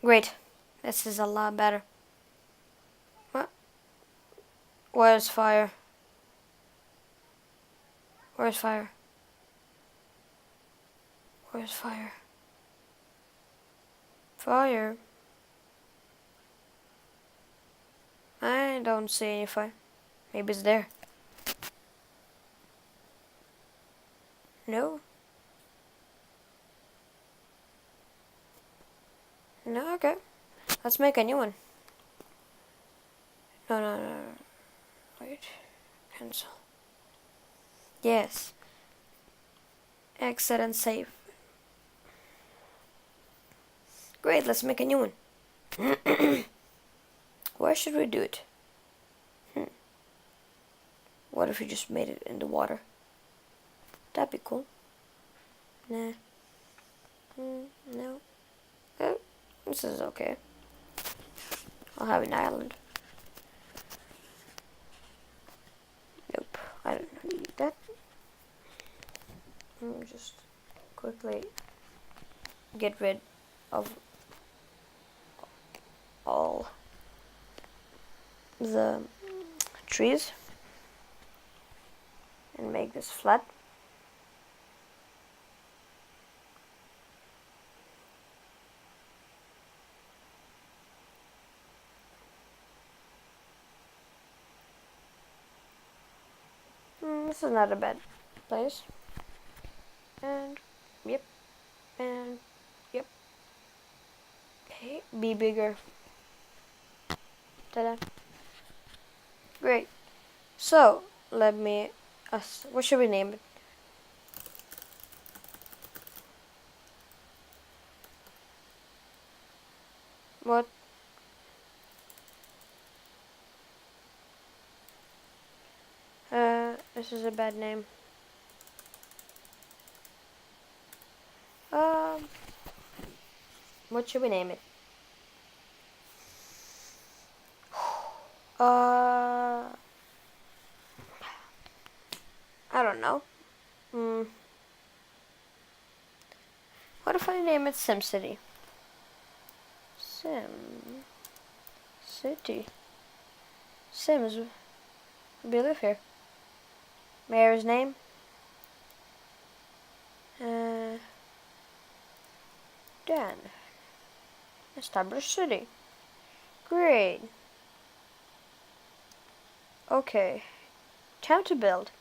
Great. This is a lot better. What? Where's fire? Where's fire? Where's fire? Fire? I don't see any fire. Maybe it's there. No? No, okay. Let's make a new one. No. Wait. Cancel. Yes. Exit and save. Great, let's make a new one. Where should we do it? What if we just made it in the water? That'd be cool. Nah. No. Oh, this is okay. I'll have an island. Nope, I don't need that. Just quickly get rid of all the trees and make this flat. This is not a bad place. And yep, and yep. Okay, be bigger. Ta-da. Great. So let me. What should we name it? What? This is a bad name. What should we name it? I don't know. What if I name it SimCity? Sim City. Sims. We live here. Mayor's name? Dan. Established city. Great. Okay. Time to build.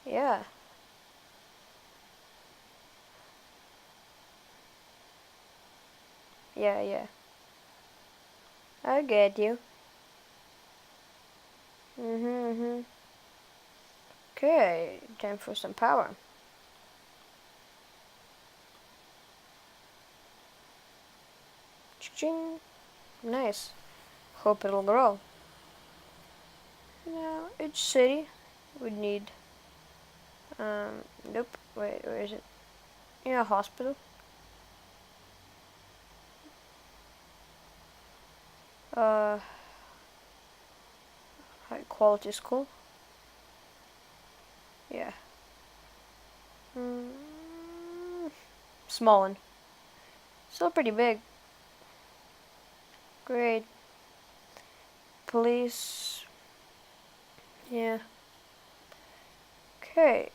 Yeah. Yeah. I get you. Okay, time for some power. Ching. Nice. Hope it'll grow. Now, each city would need, nope, wait, where is it? Yeah, hospital. High quality school. Yeah. Small one. Still pretty big. Great. Police. Yeah. Okay.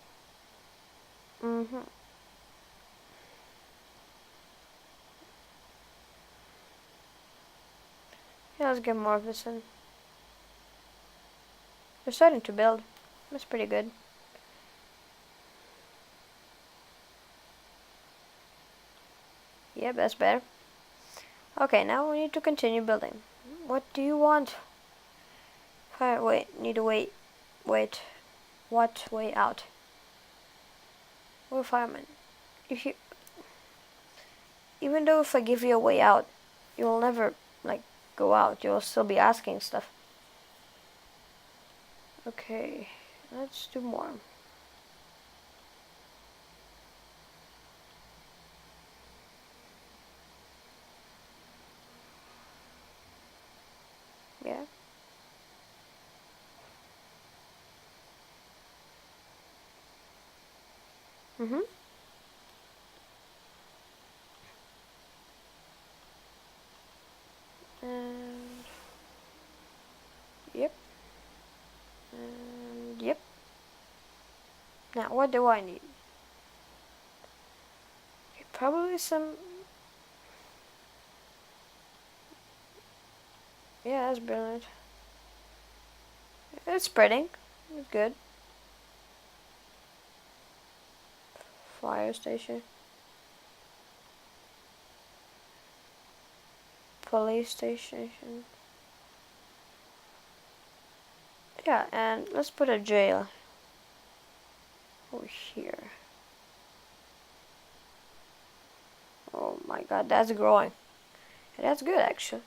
Yeah, let's get more of this in. They're starting to build. That's pretty good. Yep, that's better. Okay, now we need to continue building. What do you want? Wait, need to wait. Wait. What way out? We're firemen. If you, even though if I give you a way out, you will never like go out. You'll still be asking stuff. Okay, let's do more. Yeah. And yep. And yep. Now, what do I need? Probably some... Yeah, that's brilliant. It's spreading. It's good. Fire station. Police station. Yeah, and let's put a jail over here. Oh my god, that's growing. And that's good, actually.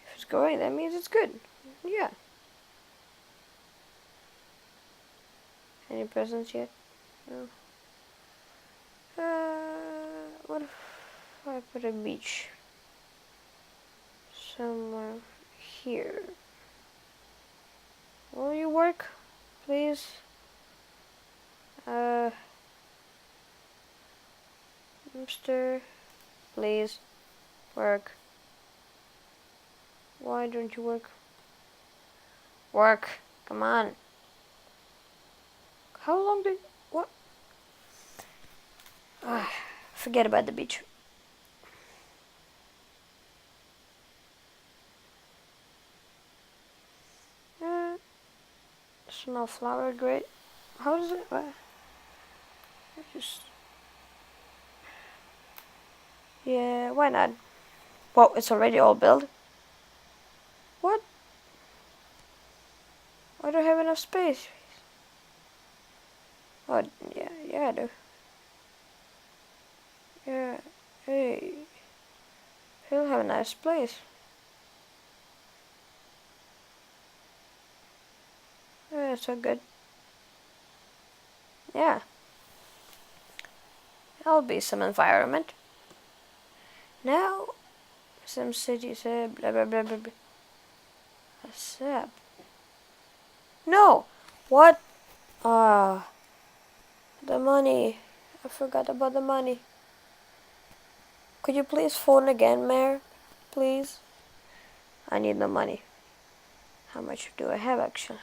If it's growing, that means it's good. Yeah. Any presents yet? No. What if I put a beach somewhere here? Will you work, please? Mister, please work. Why don't you work? Work. Come on. How long did... What? Forget about the beach. Small flower, great. How does it... Just... Yeah, why not? Well, it's already all built. What? I don't have enough space. Oh, yeah, I do. Yeah, hey. He'll have a nice place. Yeah, so good. Yeah. That'll be some environment. Now, some city said blah blah blah blah blah. Accept. No! What? The money. I forgot about the money. Could you please phone again, Mayor? Please? I need the money. How much do I have, actually?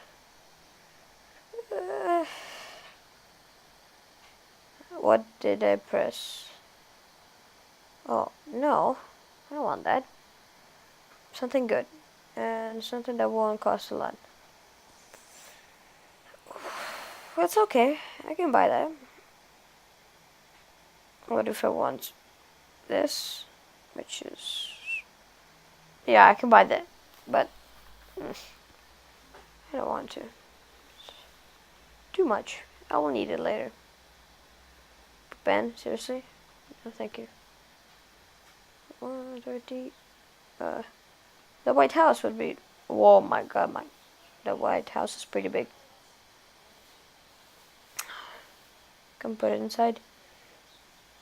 What did I press? Oh, no. I don't want that. Something good. And something that won't cost a lot. That's okay. I can buy that. What if I want this? Which is... Yeah, I can buy that. But... I don't want to. Too much. I will need it later. Ben, seriously? No, thank you. 130. The White House would be... Whoa, my god, the White House is pretty big. Can put it inside.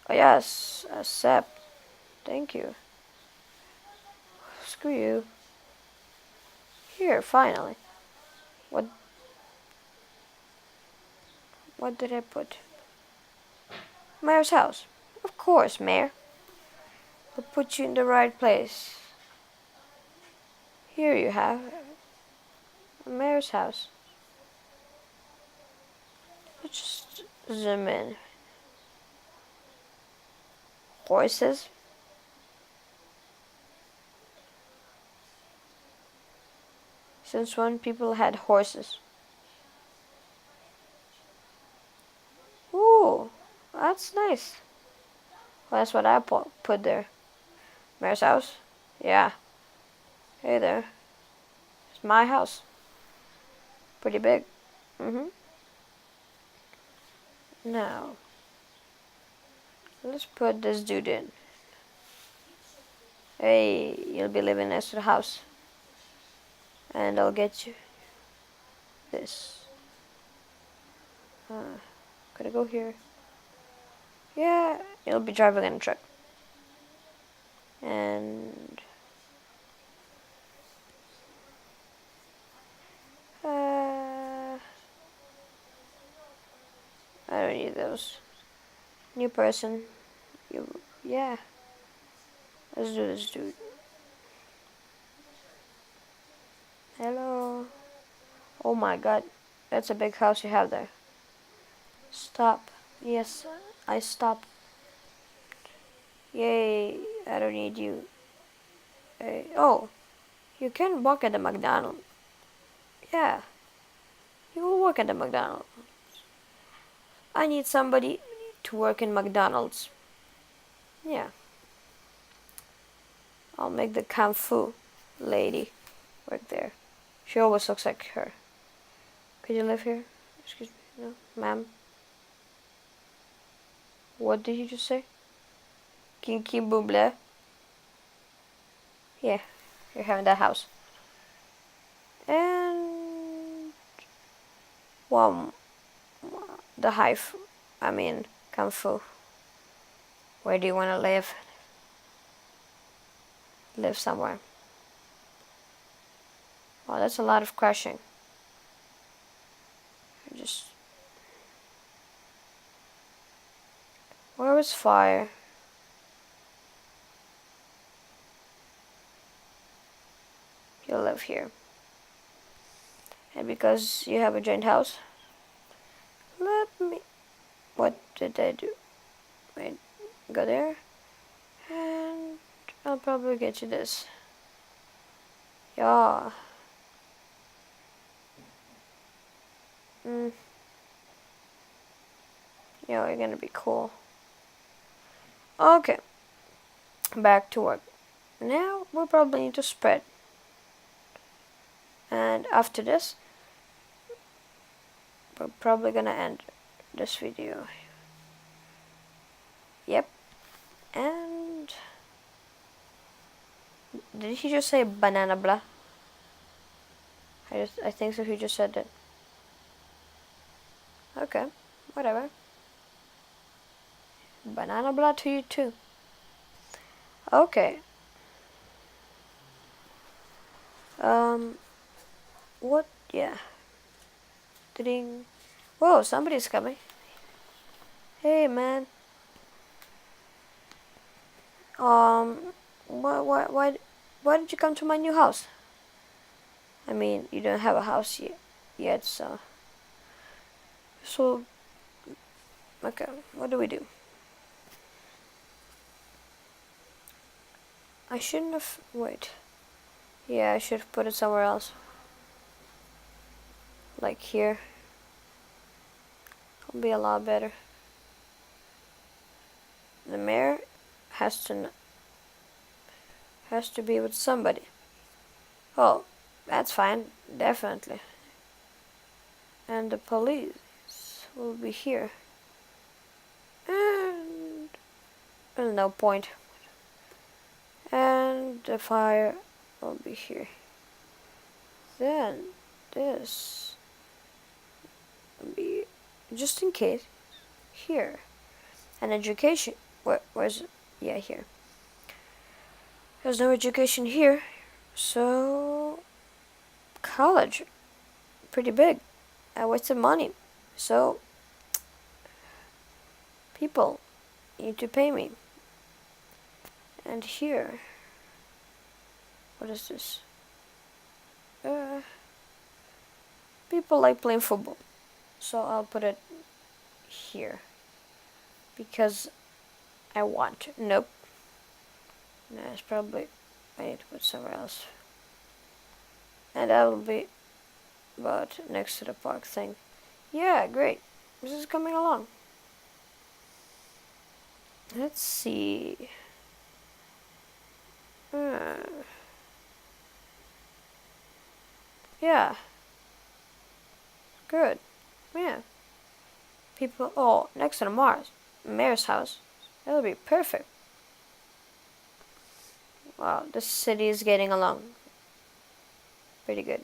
Oh yes, accept. Thank you. Screw you. Here, finally. What did I put? Mayor's house. Of course, Mayor. We'll put you in the right place. Here you have a mayor's house. Let's just zoom in. Horses. Since when people had horses? Ooh, that's nice. Well, that's what I put there. Mayor's house? Yeah. Hey there. It's my house. Pretty big. Now, let's put this dude in. Hey, you'll be living next to the house. And I'll get you this. Could I go here? Yeah, you'll be driving in a truck. And... I don't need those. New person. Yeah. Let's do this, dude. Hello. Oh my god. That's a big house you have there. Stop. Yes, I stop. Yay. I don't need you. Oh, you can work at the McDonald's. Yeah, you will work at the McDonald's. I need somebody to work in McDonald's. Yeah. I'll make the Kung Fu lady work there. She always looks like her. Could you live here? Excuse me. No, ma'am. What did you just say? Kinky Booble? Yeah, you're having that house. And well, the hive. I mean, Kung Fu. Where do you want to live? Live somewhere. Wow, that's a lot of crashing. Just where was fire? You live here. And because you have a joint house, let me. What did I do? Wait, go there. And I'll probably get you this. Yeah. Yeah, you're gonna be cool. Okay. Back to work. Now we'll probably need to spread. And after this, we're probably gonna end this video. Yep. And did he just say banana blah? I think so. He just said that. Okay, whatever. Banana blah to you too. Okay. What? Yeah. Ding. Whoa, somebody's coming. Hey, man. Why did you come to my new house? I mean, you don't have a house yet, so. Okay, what do we do? I shouldn't have, wait. Yeah, I should have put it somewhere else. Like here. It'll be a lot better. The mayor has to be with somebody. Oh, that's fine, definitely. And the police will be here. And there's no point. And the fire will be here. Then this will be, just in case, here. And education. Where's it? Yeah, here. There's no education here, so college, pretty big. I wasted money, so people need to pay me. And here, what is this? People like playing football, so I'll put it here because I want to. Nope. No, it's probably, I need to put somewhere else. And that will be about next to the park thing. Yeah, great. This is coming along. Let's see. Yeah. Good. Yeah. People, oh, next to the mayor's house. That'll be perfect. Wow, this city is getting along. Pretty good.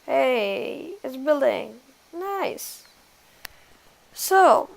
Hey, it's building. Nice. So,